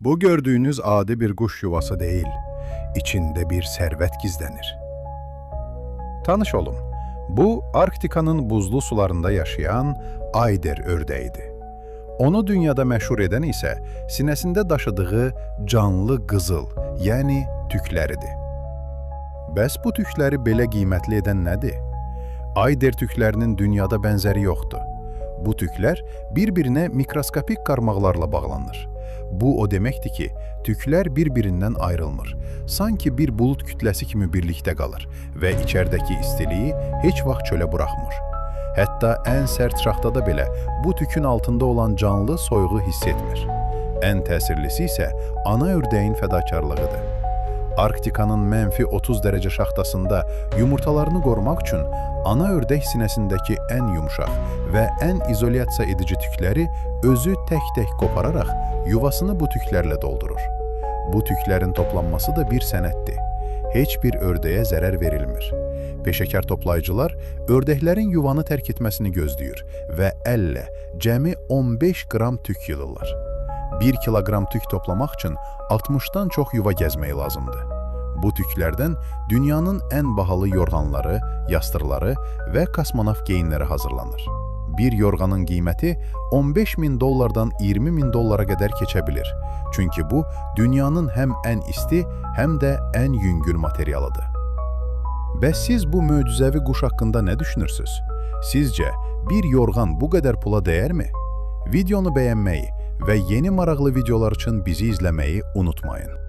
Bu gördüğünüz adi bir kuş yuvası değil, içinde bir servet gizlenir. Tanış olun, bu Arktika'nın buzlu sularında yaşayan Ayder ördeğidir. Onu dünyada məşhur edən isə sinəsində daşıdığı canlı qızıl, yəni tükləridir. Bəs bu tükləri belə qiymətli edən nədir? Ayder tüklərinin dünyada bənzəri yoxdur. Bu tüklər bir-birinə mikroskopik qarmaqlarla bağlanır. Bu o deməkdir ki, tüklər bir-birindən ayrılmır. Sanki bir bulut kütləsi kimi birlikdə qalır və içərdəki istiliyi heç vaxt çölə buraxmır. Hətta ən sərt şaxtada belə bu tükün altında olan canlı soyuğu hiss etmir. Ən təsirlisi isə ana ördəyin fədakarlığıdır. Arktikanın mənfi 30 dərəcə şaxtasında yumurtalarını qorumaq üçün ana ördək sinəsindəki ən yumuşaq və ən izolyasiya edici tükləri özü tək-tək qopararaq yuvasını bu tüklərlə doldurur. Bu tüklərin toplanması da bir sənətdir. Heç bir ördəyə zərər verilmir. Peşəkar toplayıcılar ördəklərin yuvanı tərk etməsini gözləyir və əllə cəmi 15 qram tük yığırlar. 1 kiloqram tük toplamaq üçün 60-dan çox yuva gəzmək lazımdır. Bu tüklərdən dünyanın ən bahalı yorğanları, yastırları və kosmonavt geyinləri hazırlanır. Bir yorğanın qiyməti $15.000-dan $20.000 qədər keçə bilir. Çünki bu, dünyanın həm ən isti, həm də ən yüngül materialıdır. Bəs siz bu möcüzəvi quş haqqında nə düşünürsünüz? Sizcə, bir yorğan bu qədər pula dəyərmi? Videonu bəyənməyi və yeni maraqlı videolar üçün bizi izləməyi unutmayın.